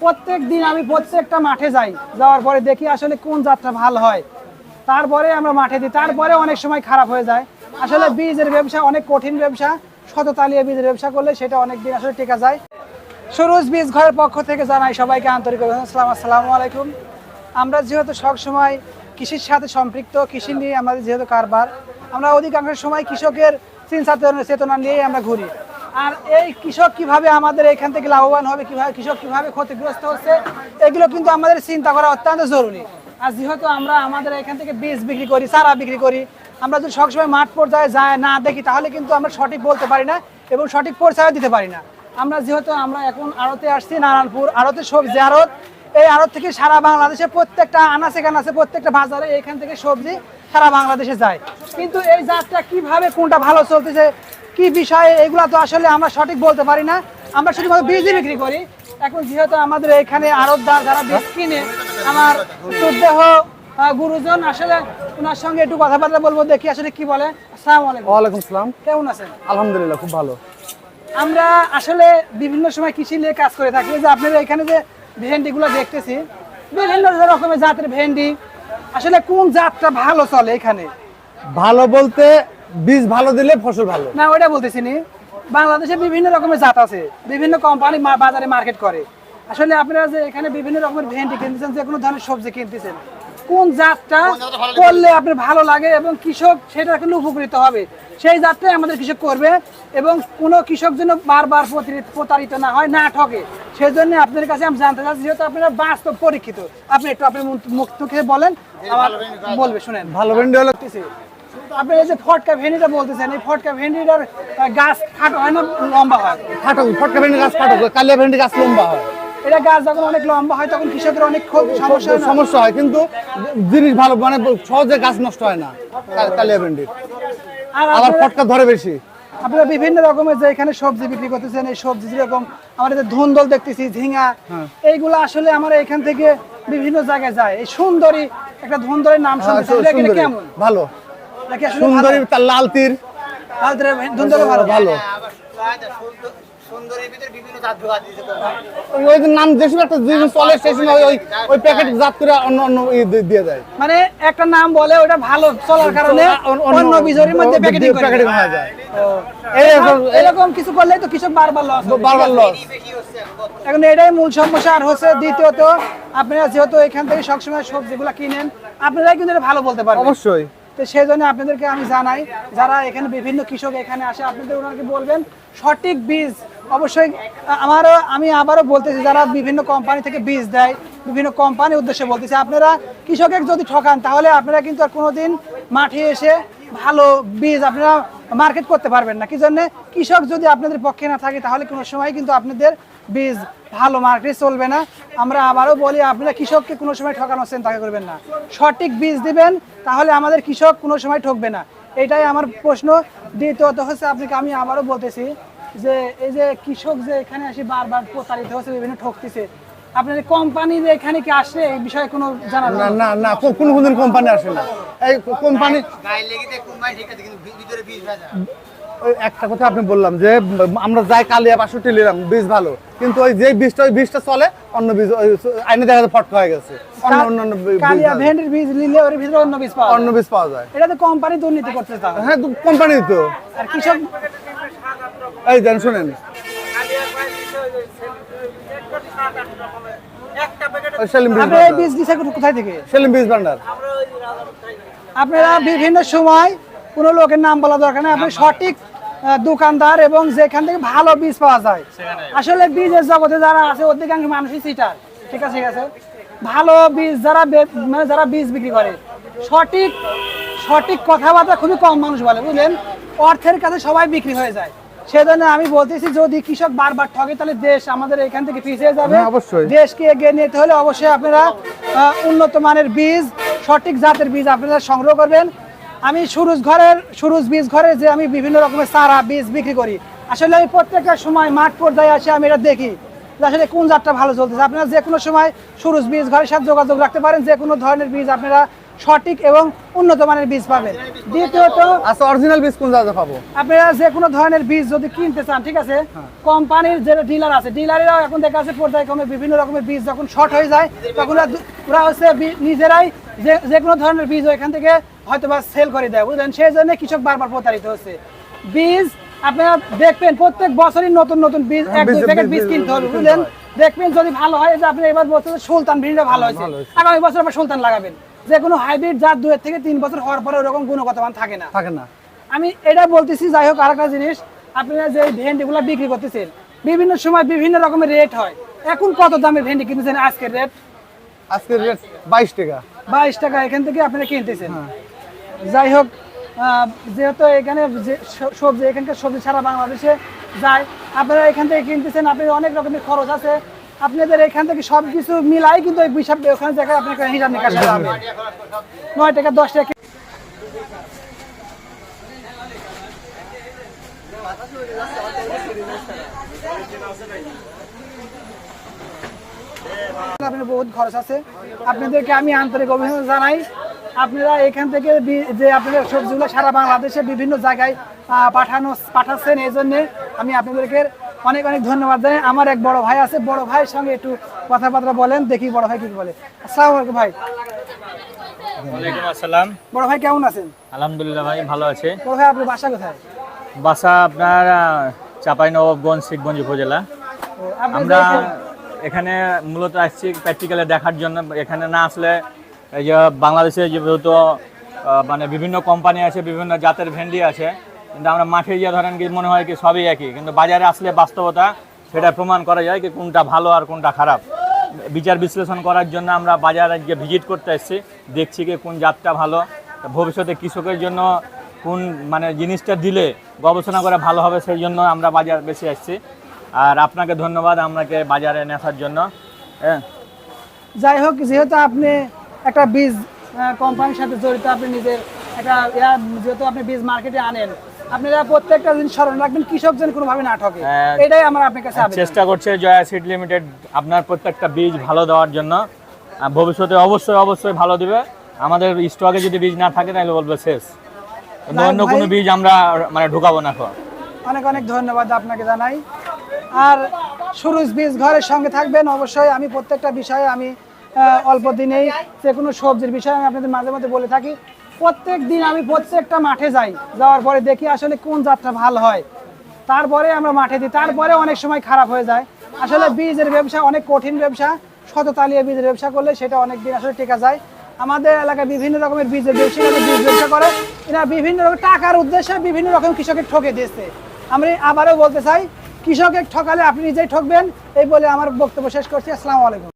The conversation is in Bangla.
প্রত্যেক দিন আমি প্রত্যেকটা মাঠে যাই, যাওয়ার পরে দেখি আসলে কোন জাতটা ভালো হয়, তারপরে আমরা মাঠে দিই। তারপরে অনেক সময় খারাপ হয়ে যায়। আসলে বীজের ব্যবসা অনেক কঠিন ব্যবসা। শততালিয়া বীজের ব্যবসা করলে সেটা অনেক দিন আসলে টিকা যায়। সুরুজ বীজ ঘরের পক্ষ থেকে জানাই সবাইকে আন্তরিক অভিনন্দন। আসসালামু আলাইকুম। আমরা যেহেতু সবসময় কৃষির সাথে সম্পৃক্ত, কৃষি নিয়ে আমাদের যেহেতু কারবার, আমরা অধিকাংশ সময় কৃষকের চিন্তা চেতনা নিয়েই আমরা ঘুরি। আর এই কৃষক কিভাবে আমাদের এখান থেকে লাভবান হবে, কিভাবে কৃষক কিভাবে ক্ষতিগ্রস্ত হচ্ছে, এগুলো কিন্তু আমাদের চিন্তা করা অত্যন্ত জরুরি। আর যেহেতু আমরা আমাদের এখান থেকে বীজ বিক্রি করি, চারা বিক্রি করি, আমরা যদি সবসময় মাঠ পর্যায়ে যায় না দেখি তাহলে কিন্তু আমরা সঠিক বলতে পারি না এবং সঠিক পরিচয় দিতে পারি না। আমরা যেহেতু আমরা এখন আড়তে আসছি, নারায়ণপুর আড়তে সবজি আড়ত, এই আড়ত থেকে সারা বাংলাদেশে প্রত্যেকটা আনাচে কানাচে প্রত্যেকটা বাজারে এখান থেকে সবজি সারা বাংলাদেশে যায়। কিন্তু এই জাতটা কিভাবে কোনটা ভালো চলতেছে, কি বিষয়ে, এগুলো তো আসলে আমরা সঠিক বলতে পারি না। আমরা শুধুমাত্র বীজই বিক্রি করি। এখন যেহেতু আমাদের এখানে আড়তদার যারা বীজ কিনে, আমার শ্রদ্ধেয় গুরুজন, আসলে ওনার সঙ্গে একটু কথাবার্তা বলবো, দেখি আসলে কি বলে। আসসালামু আলাইকুম। ওয়ালাইকুম আসসালাম। কেমন আছেন? আলহামদুলিল্লাহ, খুব ভালো। আমরা আসলে বিভিন্ন সময় কৃষি নিয়ে কাজ করে থাকি। যে আপনারা এখানে যে ভেন্ডিগুলো দেখতেছি, বিভিন্ন রকমের জাতের ভেন্ডি, আসলে কোন জাতটা ভালো চলে এখানে? ভালো বলতে বীজ ভালো দিলে ফসল ভালো না, ওইটা বলতেছি নি। বাংলাদেশে বিভিন্ন রকমের জাত আছে, বিভিন্ন কোম্পানি বাজারে মার্কেট করে। আসলে আপনারা যে এখানে বিভিন্ন রকমের ভেন্ডি কিনতেছেন, যে কোনো ধরনের সবজি কিনতেছেন, কোন জাতটা করলে আপনার ভালো লাগে এবং কৃষক সেটা কিন্তু উপকৃত হবে, সেই জাতটাই আমাদের কৃষক করবে। এবং কোনো কৃষক যেন বারবার প্রতারিত না হয়, না ঠকে, সেই জন্য আপনাদের কাছে আমি জানতে চাচ্ছি, যেহেতু আপনারা বাস্তব পরীক্ষিত, আপনি একটু আপনার মুখ থেকে বলেন, আমার বলবে শুনেন। ভালো ভেন্ডি হলো আপনি এই যে ফটকা ভেন্ডিটা বলতেছেন, এই ফটকা ভেন্ডিটার গাছ খাটো হয় না লম্বা হয়? খাটো, ফটকা ভেন্ডি গাছ খাটো, কালিয়া ভেন্ডি গাছ লম্বা হয়। এটা গাছ যখন অনেক লম্বা হয় তখন কৃষকের অনেক সমস্যা হয়, কিন্তু জিনিস ভালো, মানে সহজে গাছ নষ্ট হয় না কালিয়া ভেন্ডির। আবার ফটকা ধরে বেশি। আপনারা বিভিন্ন রকমের যে এখানে সবজি বিক্রি করতেছেন, এই সবজি যেরকম আমাদের যে ধুন্দল দেখতেছি, ঝিঙা, এইগুলো আসলে আমরা এখান থেকে বিভিন্ন জায়গায় যায়। এই সুন্দরী একটা ধুন্দরের নাম শুনতেছি, এটা কেমন? ভালো। সুন্দরী, তার লাল তীর, ধুন্দর ভালো ভালো। ওই নাম যেসব একটা জিনিস চলে স্টেশন, ওই প্যাকেট জাত করে অন্য অন্য দিয়ে দেয়, মানে একটা নাম বলে ওটা ভালো চলার কারণে অন্য বীজের মধ্যে প্যাকেটিং হয়ে যায়। এরকম কিছু করলে তো কৃষক বারবার লস। এখন এটাই মূল সমস্যা। আর হচ্ছে দ্বিতীয়ত, আপনারা যেহেতু এখান থেকে সবসময় সবজিগুলো কিনেন, আপনারাই কিন্তু এটা ভালো বলতে পারবেন অবশ্যই। তো সেই জন্য আপনাদেরকে আমি জানাই, যারা এখানে বিভিন্ন কৃষক এখানে আসে, আপনাদের ওনাকে বলবেন সঠিক বীজ। অবশ্যই আমি আবারও বলতেছি, যারা বিভিন্ন কোম্পানি থেকে বীজ দেয়, বিভিন্ন কোম্পানির উদ্দেশ্যে বলতেছি, আপনারা কৃষকের যদি ঠকান তাহলে আপনারা কিন্তু আর কোনোদিন মাঠে এসে ভালো বীজ আপনারা মার্কেট করতে পারবেন না। কি জন্য? কৃষক যদি আপনাদের পক্ষে না থাকে তাহলে কোনো সময় কিন্তু আপনাদের বীজ ভালো মার্কেটে চলবে না। আমরা আবারও বলি, আপনারা কৃষককে কোনো সময় ঠকানোর চিন্তা করবেন না, সঠিক বীজ দিবেন, তাহলে আমাদের কৃষক কোনো সময় ঠকবে না। এটাই আমার প্রশ্ন। দ্বিতীয়ত হচ্ছে, আপনাকে আমি আবারও বলতেছি যে এই যে কৃষক যে এখানে আসে বারবার প্রতারিত হচ্ছে, বিভিন্ন ঠকতেছে, আপনাদের কোম্পানি যে এখানে কি আসে এই বিষয়ে কোনো জানা? না না, কোনদিন কোম্পানি আসে না। এই কোম্পানি একটা কথা আপনি বললাম যে আমরা যাই কালিয়া 65 নিলাম, বীজ ভালো, কিন্তু ওই যে বীজটা চলে, অন্য বীজ আইনে দেখা যায় ফটকা হয়ে গেছে, অন্য কালিয়া ভেন্ডির বীজ নিলে ওর ভিতরে অন্য বীজ পাওয়া যায়। এটা তো কোম্পানি দুর্নীতি করতেছে। হ্যাঁ, কোম্পানি তো। আর কৃষক এই দেন, শুনেন, কোথায় থেকে? সেলিম বীজ ভান্ডার। আপনারা বিভিন্ন সময় কোনো লোকের নাম বলা দরকার নেই, আপনি সঠিক দোকানদার এবং যেখান থেকে ভালো বীজ পাওয়া যায়। আসলে বীজের জগতে যারা আছে অধিকাংশ মানুষই চিটার। ঠিক আছে, ভালো বীজ যারা বীজ বিক্রি করে, সঠিক কথাবার্তা খুবই কম মানুষ বলে, বুঝলেন? অর্থের কাছে সবাই বিক্রি হয়ে যায়। সেজন্য আমি বলতেছি, যদি কৃষক বারবার ঠকে তাহলে দেশ আমাদের এখান থেকে পিছিয়ে যাবে। দেশকে এগিয়ে নিতে হলে অবশ্যই আপনারা উন্নত মানের বীজ, সঠিক জাতের বীজ আপনারা সংগ্রহ করবেন। আমি সুরুজ বীজ ঘরে যে আমি বিভিন্ন রকমের চারা বীজ বিক্রি করি, আসলে আমি প্রত্যেকটা সময় মাঠ পর্যায়ে আসে আমি এটা দেখি আসলে কোন জাতটা ভালো চলতেছে। আপনারা যে কোনো সময় সুরুজ বীজ ঘরের সাথে যোগাযোগ রাখতে পারেন, যে কোনো ধরনের বীজ আপনারা সঠিক এবং উন্নত মানের বীজ পাবেন। দ্বিতীয়ত, আচ্ছা অরিজিনাল বীজ কোন জায়গায় পাবো? আপনারা যে কোনো ধরনের বীজ যদি কিনতে চান, ঠিক আছে, কোম্পানির যে ডিলার আছে, ডিলারেরাও এখন দেখা যাচ্ছে পর্যায়ক্রমে বিভিন্ন রকমের বীজ যখন শর্ট হয়ে যায় তখন ওরা হচ্ছে নিজেরাই যে কোনো ধরনের বীজ ওইখান থেকে হয়তো বা সেল করে দেয়, বুঝলেন। সেই জন্য কৃষক বারবার প্রতারিত হচ্ছে। বীজ আপনারা দেখবেন প্রত্যেক বছরই নতুন নতুন বীজ, 1-2 প্যাকেট বীজ কিনতে হবে, বুঝলেন। দেখবেন যদি ভালো হয়, যে আপনি এবার বছর সুলতান ভিন্ডিটা ভালো হয়েছে, আগামী বছর আবার সুলতান লাগাবেন। যে কোনো হাইব্রিড জাত 2 থেকে 3 বছর হওয়ার পরে ওরকম গুণগত মান থাকে না। আমি এটা বলতেছি। যাই হোক, আরেকটা জিনিস, আপনারা যে ভেন্ডিগুলো বিক্রি করতেছেন বিভিন্ন সময় বিভিন্ন রকমের রেট হয়। এখন কত দামের ভেন্ডি কিনতেছেন? আজকের রেট 22 টাকা। 22 টাকা এখান থেকে আপনারা কিনতেছেন। যাই হোক, যেহেতু এখানে সবজি, এখানকার সবজি সারা বাংলাদেশে যায়, আপনারা এখান থেকে কিনতেছেন, আপনাদের অনেক রকমের খরচ আছে। আপনাদের এখান থেকে সবকিছু মিলাই কিন্তু এই হিসাব ওখানে জায়গায় আপনাকে হিসাব নিকাশ করা হবে। 9 টাকা 10 টাকা আপনার বহুত খরচ আছে। আপনাদেরকে আমি আন্তরিক অভিনন্দন জানাই। আপনারা এখান থেকে যে আপনাদের সবজিগুলো সারা বাংলাদেশে বিভিন্ন জায়গায় পাঠাচ্ছেন, এই জন্য আমি আপনাদেরকে অনেক অনেক ধন্যবাদ জানাই। আমার এক বড় ভাই আছে, বড় ভাইয়ের সঙ্গে একটু কথাবার্তা বলেন, দেখি বড় ভাই কি বলে। আসসালামু আলাইকুম ভাই। ওয়ালাইকুম আসসালাম। বড় ভাই কেমন আছেন? আলহামদুলিল্লাহ ভাই, ভালো আছে। বড় ভাই আপনার বাসা কোথায়? বাসা আপনার চাঁপাইনবাবগঞ্জ, শিখগঞ্জ উপজেলা। আমরা এখানে মূলত আসছি প্র্যাকটিক্যালে দেখার জন্য। এখানে না আসলে এই যে বাংলাদেশে যেহেতু মানে বিভিন্ন কোম্পানি আছে, বিভিন্ন জাতের ভেন্ডি আছে, কিন্তু আমরা মাঠে গিয়ে ধরেন কি মনে হয় কি সবই একই, কিন্তু বাজারে আসলে বাস্তবতা সেটা প্রমাণ করা যায় কি কোনটা ভালো আর কোনটা খারাপ। বিচার বিশ্লেষণ করার জন্য আমরা বাজারে গিয়ে ভিজিট করতে এসেছি, দেখছি কি কোন জাতটা ভালো, ভবিষ্যতে কৃষকের জন্য কোন মানে জিনিসটা দিলে গবেষণা করে ভালো হবে, সেই জন্য আমরা বাজার বেশি আসছি। আর আপনাকে ধন্যবাদ আমাকে বাজারে নেওয়ার জন্য। হ্যাঁ, যাই হোক, যেহেতু আপনি একটা বীজ কোম্পানির সাথে জড়িত, আপনি নিজের একটা যেহেতু আপনি বীজ মার্কেটে আনেন, আপনারা প্রত্যেকটা জিনিস স্মরণ রাখবেন, কৃষক যেন কোনোভাবে না ঠকে। এটাই আমার আপনার কাছে আবেদন। চেষ্টা করছে জয়া সিড লিমিটেড আপনার প্রত্যেকটা বীজ ভালো দেওয়ার জন্য। ভবিষ্যতে অবশ্যই অবশ্যই ভালো দিবে। আমাদের স্টকে যদি বীজ না থাকে তাহলে বলবে শেষ, কিন্তু অন্য কোনো বীজ আমরা মানে ঢুকাবো না। অনেক অনেক ধন্যবাদ আপনাকে জানাই। আর সুরুজ বীজ ঘরের সঙ্গে থাকবেন অবশ্যই। আমি প্রত্যেকটা বিষয়ে আমি অল্প দিনেই যে কোনো সবজির বিষয়ে আমি আপনাদের মাঝে মাঝে বলে থাকি। প্রত্যেক দিন আমি প্রত্যেকটা মাঠে যাই, যাওয়ার পরে দেখি আসলে কোন জাতটা ভালো হয়, তারপরে আমরা মাঠে দিই। তারপরে অনেক সময় খারাপ হয়ে যায়। আসলে বীজের ব্যবসা অনেক কঠিন ব্যবসা। শততালিয়া বীজের ব্যবসা করলে সেটা অনেক দিন আসলে টেকা যায়। আমাদের এলাকায় বিভিন্ন রকমের বীজের বীজ ব্যবসা করে, এরা বিভিন্ন রকম টাকার উদ্দেশ্যে বিভিন্ন রকম কৃষকের ঠকে দিয়েছে। আমি আবারও বলতে চাই, কৃষকের ঠকালে আপনি নিজেই ঠকবেন। এই বলে আমার বক্তব্য শেষ করছি। আসসালামু আলাইকুম।